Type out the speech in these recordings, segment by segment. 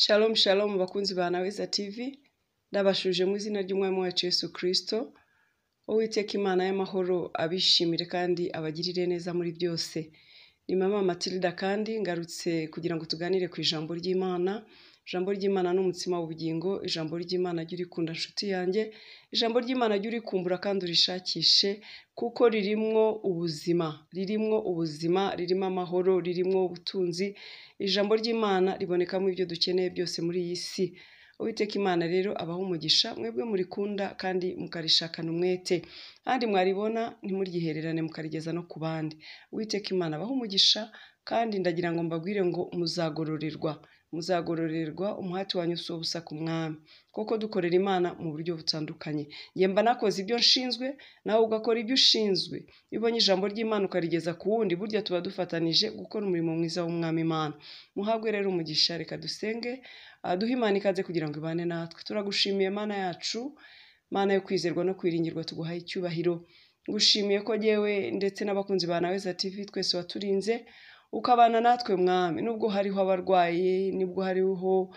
Shalom shalom bakunzi ba Naweza TV, ndabashuje mu izina ry'umwami wacu Yesu Kristo. Uwiteka Imana y'amahoro abishimire kandi abagirire neza muri byose. Ni mama Matilda kandi ngarutse kugira ngo tuganire ku ijambo ry'Imana. Ijambo ry'Imana n'umutsima w'ubugingo, ijambo ry'Imana jya urikunda nshuti yanjye, ijambo ry'Imana jya urikumbura kandi urishakishe kuko ririmo ubuzima, ririmo amahoro, ririmo ubutunzi. Ijambo ry'Imana ribonekamo ibyo dukeneye byose muri iyi si. Uwiteka Imana rero abaho umugisha, mwebwe murikunda kandi mukarishakana umwete, kandi mwaribona ntimuryihererane mukarigeza no ku bandi. Uwiteka Imana abaho umugisha, kandi ndagira ngo mbabwire ngo muzagororerwa umuhati wanyu si ubusa ku mwami, kuko dukorera Imana mu buryo butandukanye. Mba nakoze ibyo nshinzwe, nawe ugakora ibyo ushinzwe. Ibonye ijambo ry'Imana ukarigeza ku wundi, burya tuba dufatanije gukora umurimo mwiza w'umwami Imana. Muhabwe rero umugisha, reka dusenge, duhe Imana ikaze kugira ngo ibane natwe. Turagushimiye Mana yacu, Mana yo kwizerwa no kwiringirwa, tuguhaye icyubahiro. Ngushimiye ko jyewe ndetse n'abakunzi ba Naweza TV twese waturinze, ukabana natwe mwami, nubwo hariho abarwaye, nubwo hariho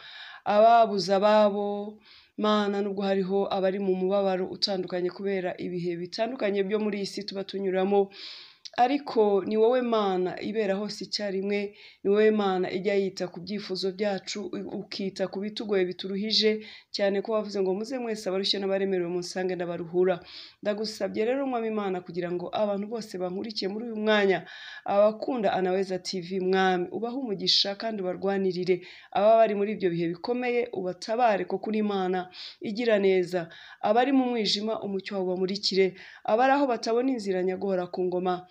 ababuze ababo, Mana nubwo hariho abari mu mubabaro utandukanye kubera ibihe bitandukanye byo muri iyi si tuba tunyuramo, ariko ni wowe Mana ibera hose icyarimwe, ni wowe Mana ijya yita ku byifuzo byacu, ukita ku bitugoye bituruhije cyane, ko wavuze ngo muze mwese abarushye n'abaremerewe munsange ndabaruhura. Ndagusabye rero mwami Imana kugira ngo abantu bose bankurikiye muri uyu mwanya, abakunda Naweza TV mwami ubahe umugisha kandi ubarwanirire, aba bari muri ibyo bihe bikomeye ubatabare ko kuri Imana igira neza. Abari mu mwijima umucyo wawe ubamurikire, abari aho batabona inzira nyagora ku ngoma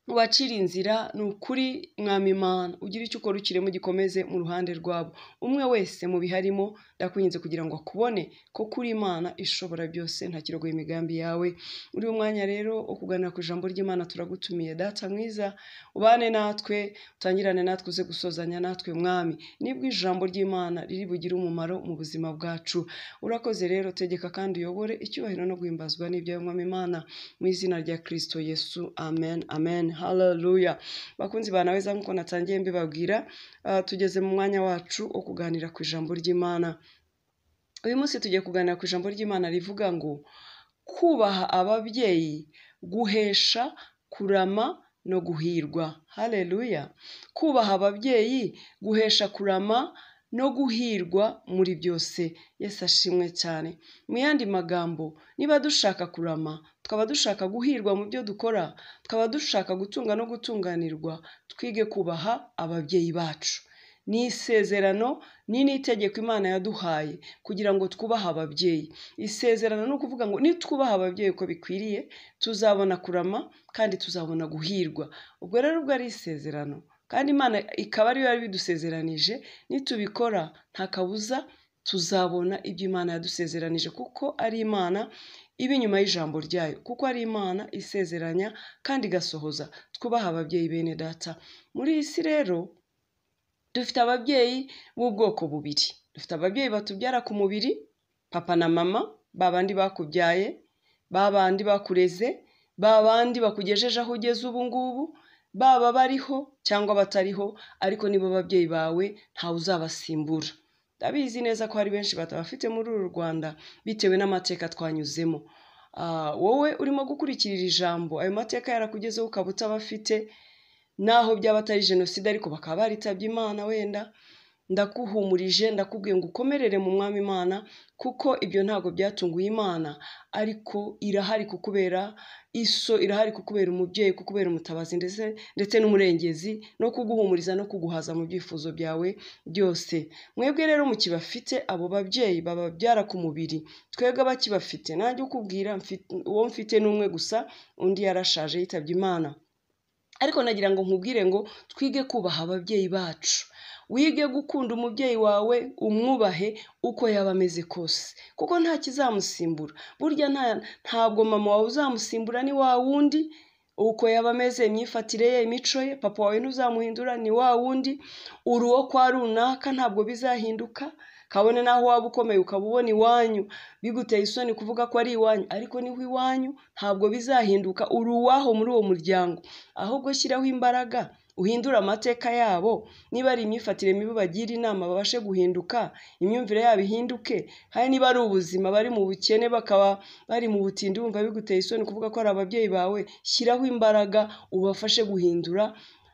ubacira inzira. Ni ukuri mwami Imana ugira icyo ukora ukiremo gikomeze mu ruhande rwabo. Umwe wese mu biharimo ndakwinginze kugira ngo akubone ko kuri Imana ishobora byose, nta kirogoye imigambi yawe. Muri uyu mwanya rero ukuganira ku ijambo ry'Imana turagutumiye Data mwiza, ubane natwe, utangirane natwe, uze gusozanya natwe mwami, nibwo ijambo ry'Imana riri bugire umumaro mu buzima bwacu. Urakoze rero, tegeka kandi uyobore, icyubahiro no guhimbazwa n'ibyawe mwami Imana, mu izina rya Kristo Yesu, amen amen. Hallelujah. Bakunzi ba Naweza, nkuko natangiye mbibabwira, tugeze mu mwanya wacu wo kuganira ku ijambo ry'Imana. Uyu munsi tugiye kuganira ku ijambo ry'Imana rivuga ngo kubaha ababyeyi guhesha kurama no guhirwa. Hallelujah. Kubaha ababyeyi guhesha kurama no guhirwa muri byose. Yesu ashimwe cyane. Mu yandi magambo, niba dushaka kurama, twaba dushaka guhirwa mu byo dukora, twaba dushaka gutunga no gutunganirwa, twige kubaha ababyeyi bacu. Ni isezerano, ni n'itegeko Imana yaduhaye kugira ngo twubahe ababyeyi. Isezerano ni ukuvuga ngo nitwubaha ababyeyi uko bikwiriye, tuzabona kurama kandi tuzabona guhirwa. Ubwo rero ubwo ari isezerano, kandi Imana ikaba ariyo yari bidusezeranije, nitubikora nta kabuza tuzabona ibyo Imana yadusezeranije, kuko ari Imana iba inyuma y'ijambo ryayo, kuko ari Imana isezeranya kandi igasohoza. Twubaha ababyeyi bene Data. Muri iyi si rero dufite ababyeyi b'ubwoko bubiri. Dufite ababyeyi batubyara ku mubiri, papa na mama, babandi bakubyaye, babandi bakureze, babandi bakugejeje aho ugeze ubu ngubu, baba bariho cyangwa batariho, ariko nibo babyeyi bawe, ntawe uzabasimbura. Ndabizi neza ko hari benshi batabafite muri uru Rwanda bitewe n'amateka twanyuzemo. Wowe urimo gukurikirira ijambo, ayo mateka yarakugezeho ukaba utabafite, naho byaba atari jenoside ariko bakaba baritabye Imana wenda, ndakuhumurije, ndakubwiye ngo ukomerere mu mwami Imana, kuko ibyo ntabwo byatunguye Imana, ariko irahari kukubera iso, irahari kukubera umubyeyi, kukubera umutabazi ndetse n'umurengezi, no kuguhumuriza no kuguhaza mu byifuzo byawe byose. Mwebwe rero mukibafite abo babyeyi bababyara ku mubiri, twebwe bakibafite, nanjye ukubwira uwo mfite n'umwe gusa, undi yarashaje yitabye Imana. Ariko nagira ngo nkubwire ngo twige kubaha ababyeyi bacu. Wige gukunda umubyeyi wawe, umwubahe uko yaba ameze kose, kuko nta kizamusimbura. Burya ntabwo mama wawe uzamusimbura, ni wa wundi uko yaba ameze, imyifatire ye, imico ye. Papa wawe ntuzamuhindura, ni wa wundi. Uri uwo kwa runaka, ntabwo bizahinduka. Kabone naho waba ukomeye ukaba ubona iwanyu biguteye isoni kuvuga ko ari iwanyu, ariko niho iwanyu, ntabwo bizahinduka. Uri uwaho muri uwo muryango. Ahubwo shyiraho imbaraga uhindure amateka yabo, niba ari imyifatire mibi bagira inama babashe guhinduka, imyumvire yabo ihinduke, hari niba ari ubuzima bari mu bukene bakaba bari mu butindi wumva biguteye isoni kuvuga ko ari ababyeyi bawe, shyiraho imbaraga ubafashe guhindura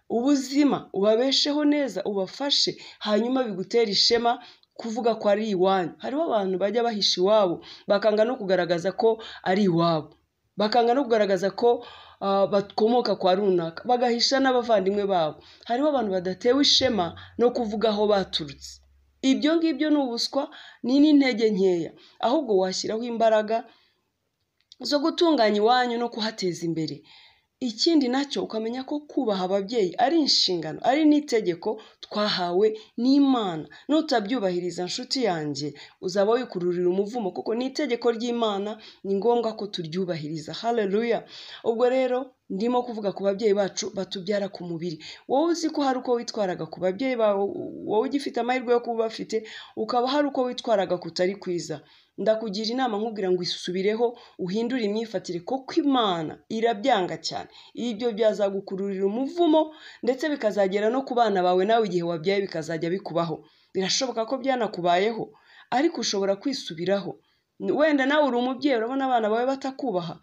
ubuzima, ubabesheho neza, ubafashe, hanyuma bigutera ishema kuvuga ko ari iwanyu. Hariho abantu bajya bahisha iwabo bakanga no kugaragaza ko ari iwabo, bakanga no kugaragaza ko bakomoka kwa runaka, bagahisha n'abavandimwe babo. Hariho abantu badatewe ishema no kuvuga aho baturutse. Ibyo ngibyo ni ubuswa, ni n'intege nkeya, ahubwo washyiraho imbaraga zo gutunganya iwanyu no kuhateza imbere. Ikindi nacyo ukamenya ko kubaha ababyeyi ari inshingano, ari n'itegeko twahawe n'Imana. Nutabyubahiriza nshuti yanjye uzaba wikururira umuvumo, kuko ni itegeko ry'Imana, ni ngombwa ko turyubahiriza. Haleluya. Ubwo rero ndimo kuvuga ku babyeyi bacu batubyara ku mubiri. Wowe uzi ko hari uko witwaraga ku babyeyi bawe, wowe ugifite amahirwe yo kuba bafite, ukaba hari uko witwaraga kutari kwiza, ndakugira inama nkubwira ngo isubireho, uhindure imyifatire, kuko Imana irabyanga cyane. Ibyo byazagukururira umuvumo, ndetse bikazagera no ku bana bawe nawe igihe wabyaye bikazajya bikubaho. Birashoboka ko byanakubayeho, ariko ushobora kwisubiraho. Wenda nawe uri umubyeyi urabona abana bawe batakubaha,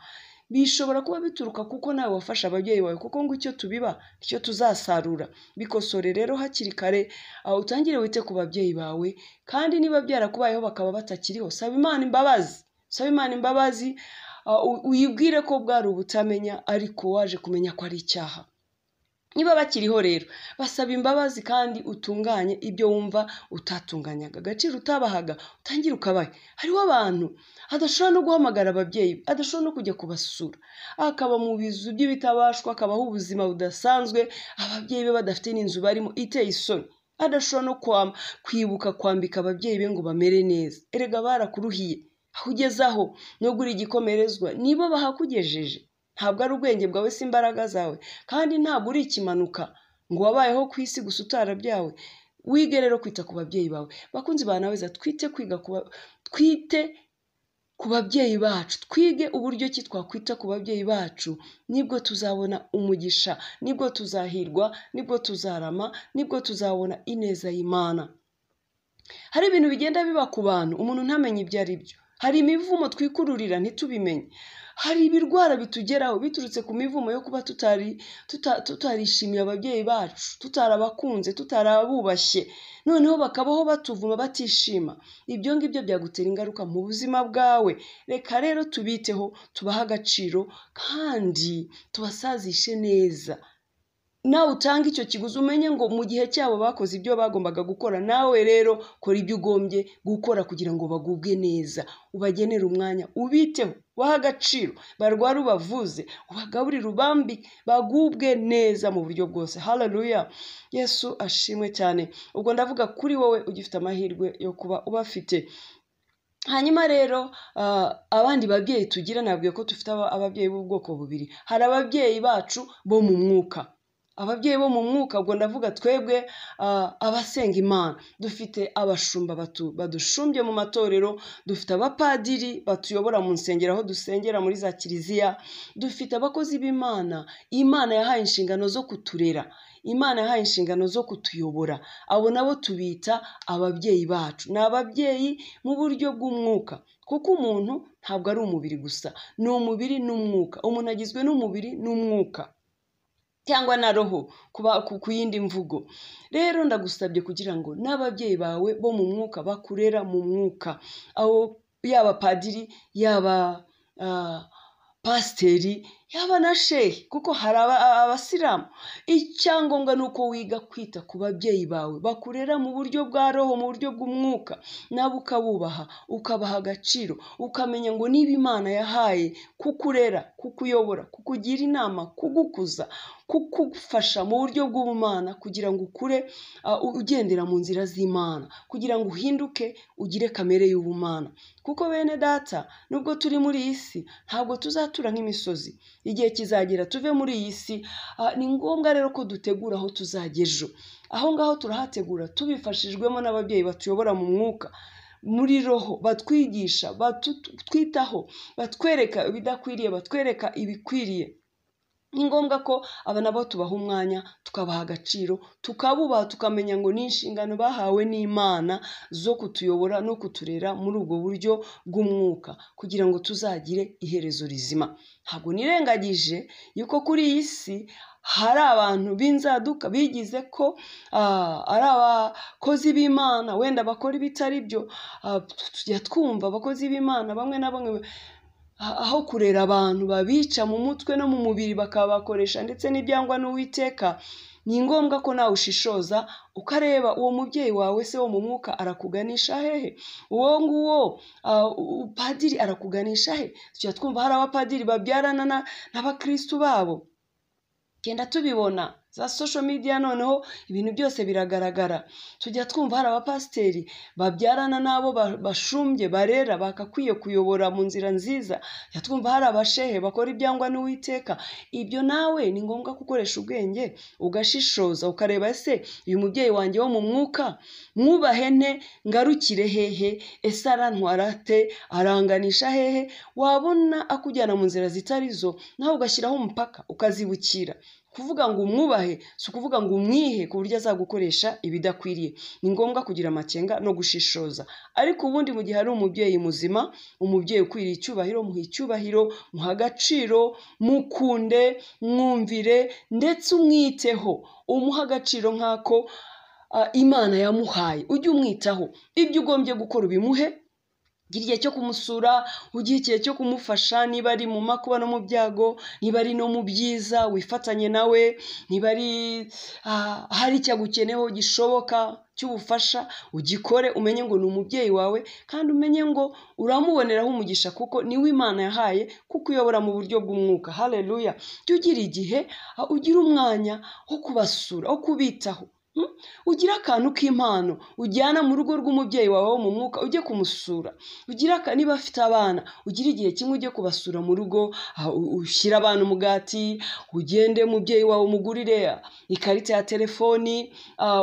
bishobora kuba bituruka kuko nawe wafashe ababyeyi bawe, kuko ngo icyo tubiba icyo tuzasarura. Bikosore rero hakiri kare, utangire wite ku babyeyi bawe, kandi niba byarakubayeho bakaba batakiriho, saba Imana imbabazi, saba Imana imbabazi, uyibwire ko bwari ubutamenya ariko waje kumenya ko ari icyaha. Niba bakiriho rero basaba imbabazi, kandi utunganye ibyo wumva utatunganyaga, agaciro utabahaga utangire ukabahe. Hariho abantu adashobora no guhamagara ababyeyi, adashobora no kujya kubasura, akaba mu bizu by'ibitabashwa, akabaho ubuzima budasanzwe, ababyeyi be badafite n'inzu barimo iteye isoni, adashobora no kwibuka kwambika ababyeyi be ngo bamere neza. Erega barakuruhiye, aho ugeze aho nugura igikomerezwa nibo bahakugejeje. Ntabwo ari ubwenge bwawe, si imbaraga zawe, kandi ntabwo uri ikimanuka ngo wabayeho ku isi gusa utarabyawe. Wige rero kwita ku babyeyi bawe. Bakunzi ba Naweza, twite ku babyeyi bacu, twige uburyo ki twakwita ku babyeyi bacu, nibwo tuzabona umugisha, nibwo tuzahirwa, nibwo tuzarama, nibwo tuzabona ineza y'Imana. Hari ibintu bigenda biba ku bantu umuntu ntamenye ibyo ari byo. Hari imivumo twikururira ntitubimenye. Hari ibirwara bitugeraho biturutse ku mivumo yo kuba tutarishimiye ababyeyi bacu, tutarabakunze, tutarabubashye, noneho bakabaho batuvuma batishima. Ibyo ngibyo byagutera ingaruka mu buzima bwawe. Reka rero tubiteho, tubaha agaciro, kandi tubasazishe neza. Nawe utanga icyo kiguzi, umenye ngo mu gihe cyabo bakoze ibyo bagombaga gukora, nawe rero kora ibyo ugombye gukora kugira ngo bagubwe neza. Ubagenere umwanya, ubiteho, ubaha agaciro, barwara ubavuze, ubagaburire, ubambi, bagubwe neza mu buryo bwose. Haleluya. Yesu ashimwe cyane. Ubwo ndavuga kuri wowe ugifite amahirwe yo kuba ubafite. Hanyuma rero abandi babyeyi tugira, nabwiye ko dufite ababyeyi b'ubwoko bubiri. Hari ababyeyi bacu bo mu mwuka. Ababyeyi bo mu mwuka, ubwo ndavuga twebwe abasenga Imana. Dufite abashumba badushumbye mu matorero, dufite abapadiri batuyobora mu nsengero aho dusengera muri za kiliziya, dufite abakozi b'Imana Imana yahaye inshingano zo kuturera, Imana yahaye inshingano zo kutuyobora. Abo nabo tubita ababyeyi bacu. Ni ababyeyi mu buryo bw'umwuka, kuko umuntu ntabwo ari umubiri gusa, ni umubiri n'umwuka. Umuntu agizwe n'umubiri n'umwuka, cyangwa na roho ku yindi mvugo. Rero ndagusabye kugira ngo n'ababyeyi bawe bo mu mwuka bakurera mu mwuka, aho yaba padiri, yaba pasiteri, yaba na shehe, kuko hari abasilamu. Icyangombwa ni uko wiga kwita ku babyeyi bawe, bakurera mu buryo bwa roho, mu buryo bw'umwuka, nabo ukabubaha, ukabaha agaciro, ukamenya ngo niba Imana yahaye kukurera, kukuyobora, kukugira inama, kugukuza, kugufasha mu buryo bw'ubumana, kugira ngo ukure ugendera mu nzira z'Imana, kugira ngo uhinduke ugire kamere y'ubumana. Kuko bene data, nubwo turi muri iyi si, ntabwo tuzatura nk'imisozi. Igihe kizagera tuve muri iyi si. Ni ngombwa rero ko dutegura aho tuzajya ejo. Aho ngaho turahategura tubifashijwemo n'ababyeyi batuyobora mu mwuka, muri roho, batwigisha, batwitaho, batwereka ibidakwiriye, batwereka ibikwiriye. ni ngombwa ko aba nabo tubaha umwanya, tukabaha agaciro, tukabubaha, tukamenya ngo ni inshingano bahawe n'Imana zo kutuyobora no kuturera muri ubwo buryo bw'umwuka kugira ngo tuzagire iherezo rizima. Ntabwo nirengagije yuko kuri iyi si hari abantu b'inzaduka bigize ko ari abakozi b'Imana, wenda bakora ibitari byo. Tujya twumva abakozi b'Imana bamwe na bamwe aho kurera abantu babica mu mutwe no mu mubiri bakabakoresha ndetse n'ibyangwa n'Uwiteka. Ni ngombwa ko nawe ushishoza ukareba uwo mubyeyi wawe se wo mu mwuka arakuganisha hehe, uwo nguwo padiri arakuganisha he. Tujya twumva hari abapadiri babyarana n'abakristu babo, genda tubibona za social media, noneho ibintu byose biragaragara. Tujya twumva hari abapasiteri babyarana n'abo bashumbye barera bakakwiye kuyobora mu nzira nziza. Tujya twumva hari abashehe bakora ibyangwa n'Uwiteka. Ibyo nawe ni ngombwa gukoresha ubwenge ugashishoza ukareba ese uyu mubyeyi wanjye wo mu mwuka mwubahe nte, ngarukire hehe, ese arantwara te, aranganisha hehe. Wabona akujyana mu nzira zitari zo, nawe ugashyiraho umupaka ukazibukira. Kuvuga ngo umwubahe si ukuvuga ngo umwihe ku buryo azagukoresha ibidakwiriye. Ni ngombwa kugira amakenga no gushishoza. Ariko ubundi mu gihe ari umubyeyi muzima, umubyeyi ukwiriye icyubahiro, muha icyubahiro, muha agaciro, mukunde, mwumvire ndetse umwiteho, umuha agaciro nk'ako Imana yamuhaye. Ujye umwitaho, ibyo ugombye gukora ubimuhe. Gira igihe cyo kumusura, ugiye igihe cyo kumufasha, niba ari mu makuba no mu byago, niba ari no mu byiza wifatanye nawe, niba ari hari icyo agukeneyeho gishoboka cy'ubufasha ugikore. Umenye ngo ni umubyeyi wawe kandi umenye ngo uramuboneraho umugisha kuko niwe Imana yahaye kuko uyobora mu buryo bw'umwuka. Haleluya. Jya ugira igihe, ugira umwanya wo kubasura, wo kubitaho. Ugira akantu k'impano ujyana mu rugo rw'umubyeyi wawe wo mu mwuka, ujye kumusura. Niba afite abana, ugira igihe kimwe ujye kubasura mu rugo, ushyira abana umugati, ugende umubyeyi wawe umugurire ikarita ya telefoni,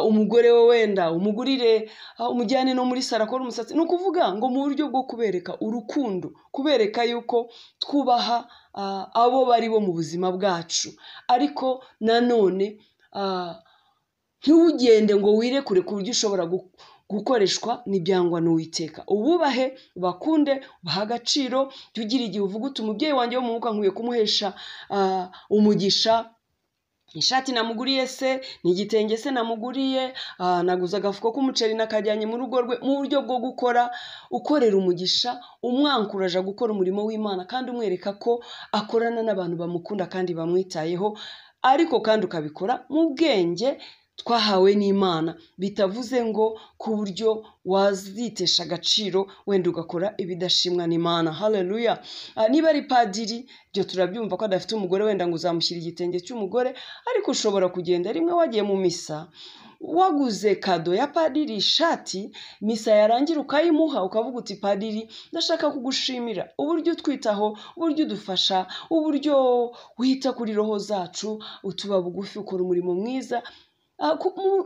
umugore we wenda umugurire, umujyane no muri salo akora umusatsi. Ni ukuvuga ngo mu buryo bwo kubereka urukundo, kubereka yuko twubaha abo bari bo mu buzima bwacu. Ariko nanone ntugende ngo wirekure ku buryo ushobora gukoreshwa n'ibyangwa n'Uwiteka. Ububahe, bakunde, ubaha agaciro. Jya ugira igihe uvuga uti umubyeyi wanjye wo mu mwuka nkwiye kumuhesha umugisha. Ishati namuguriye se, ni igitenge se namuguriye, naguze agafuko k'umuceri nakajyanye mu rugo rwe. Mu buryo bwo gukora, ukorera umugisha, umwankuraje gukora umurimo w'Imana kandi umwereka ko akorana n'abantu bamukunda kandi bamwitayeho. Ariko kandi ukabikora mu bwenge twahawe n'Imana, bitavuze ngo ku buryo wazitesha agaciro wenda ugakora ibidashimwa n'Imana. Haleluya. Niba ari padiri, byo turabyumva ko adafite umugore, wenda ngo uzamushyira igitenge cy'umugore, ariko ushobora kugenda rimwe wagiye mu misa, waguze kado ya padiri, ishati, misa yarangira ukayimuha, ukavuga uti padiri ndashaka kugushimira uburyo utwitaho, uburyo udufasha, uburyo wita kuri roho zacu, utuba bugufi, ukora umurimo mwiza,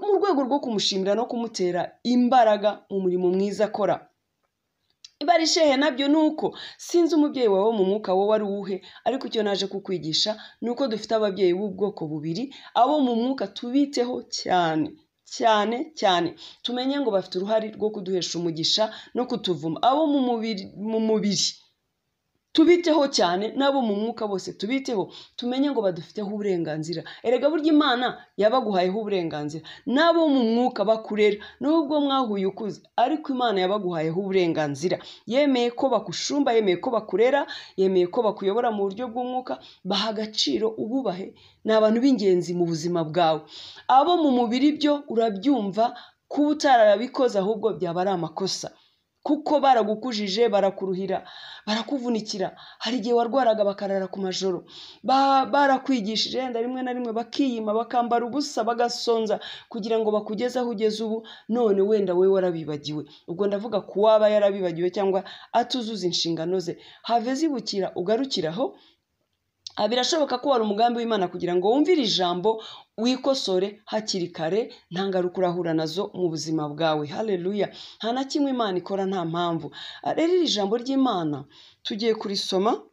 mu rwego rwo kumushimira no kumutera imbaraga mu murimo mwiza akora. Iba ari shehe nabyo nuko sinzi umubyeyi wawe wo mu mwuka wowe ari uwuhe, ariko icyo naje kukwigisha ni uko dufite ababyeyi b'ubwoko bubiri. Abo mu mwuka tubiteho cyane cyane cyane, tumenye ngo bafite uruhare rwo kuduhesha umugisha no kutuvuma. Abo mu mubiri tubiteho cyane, n'abo mu mwuka bose tubiteho, tumenye ngo badufiteho uburenganzira. Erega burya Imana yabaguhayeho uburenganzira. N'abo mu mwuka bakurera, nubwo mwahuye ukuze, ariko Imana yabaguhayeho uburenganzira. Yemeye ko bakushumba, yemeye ko bakurera, yemeye ko bakuyobora mu buryo bw'umwuka. Baha agaciro, ububahe. Ni abantu b'ingenzi mu buzima bwawe. Abo mu mubiri byo urabyumva, kuba utarabikoze ahubwo byaba ari amakosa, kuko baragukujije, barakuruhira, barakuvunikira. Hari igihe warwaraga bakarara ku majoro, barakwigishije yenda rimwe na rimwe bakiyima, bakambara ubusa, bagasonza kugira ngo bakugeze aho ugeze ubu. None wenda we warabibagiwe. Ubwo ndavuga ku waba yarabibagiwe cyangwa atuzuza inshingano ze. Have zibukira ugarukiraho. Birashoboka ko wari umugambi w'Imana kugira ngo wumvire ijambo wikosore hakiri kare, nta ngaruka urahura nazo mu buzima bwawe. Haleluya. Nta na kimwe Imana ikora nta mpamvu. Rero iri jambo ry'Imana tugiye kurisoma,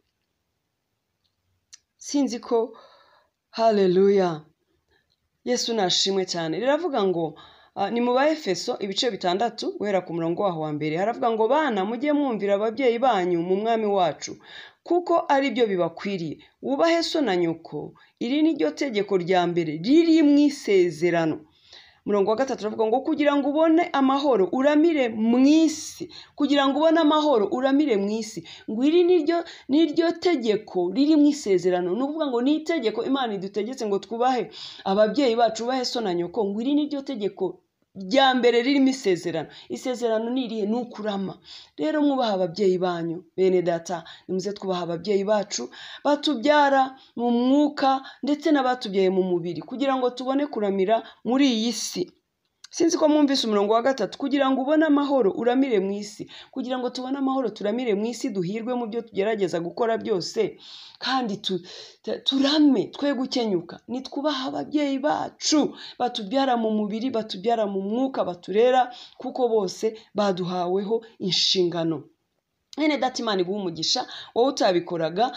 sinzi ko Haleluya. Yesu nashimwe cyane. Riravuga ngo ni mu Baefeso ibice 6 guhera ku murongo waho wa mbere. Haravuga ngo bana mujye mwumvira ababyeyi banyu mu mwami wacu, kuko ari byo bibakwiriye. Wubahe so na nyoko. Iri ni ryo tegeko rya mbere riri mu isezerano. Murongo wa 3 aravuga ngo kugira ngo ubone amahoro uramire mu isi, kugira ngo ubone amahoro uramire mu isi. Ngo iri ni ryo tegeko riri mu isezerano. Ni ukuvuga ngo ni itegeko Imana idutegetse ngo twubahe ababyeyi bacu, ubahe so na nyoko. Ngo iri ni ryo tegeko rya mbere ririmo isezerano. Isezerano ni irihe? Ni ukurama. Rero mwubaha ababyeyi banyu bene data, nimuze twubaha ababyeyi bacu batubyara mu mwuka ndetse n'abatubyaye mu mubiri, kugira ngo tubone kuramira muri iyi si. Sinzi ko mwumvise umurongo wa 3, kugira ngo ubone amahoro uramire mu isi. Kugira ngo tubone amahoro turamire mu isi, duhirwe mu byo tugerageza gukora byose, kandi turame twe gukenyuka. Nitwubaha ababyeyi bacu batubyara mu mubiri, batubyara mu mwuka, baturera, kuko bose baduhaweho inshingano. Mwene data, Imana iguha umugisha. Wowe utabikoraga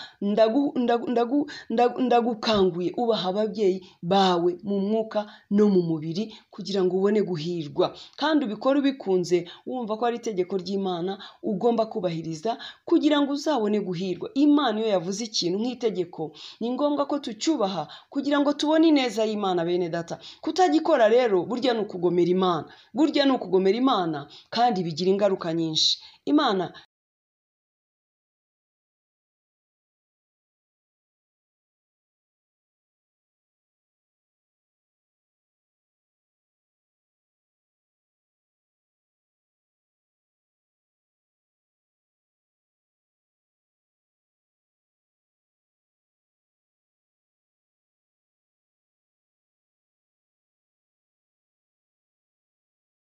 ndagukanguye ubaha ababyeyi bawe mu mwuka no mu mubiri, kugira ngo ubone guhirwa, kandi ubikore ubikunze, wumva ko ari itegeko ry'Imana ugomba kubahiriza kugira ngo uzabone guhirwa. Imana iyo yavuze ikintu nk'itegeko, ni ngombwa ko tucyubaha kugira ngo tubone ineza y'Imana. Bene data, kutagikora rero burya ni ukugomera Imana, kandi bigira ingaruka nyinshi. Imana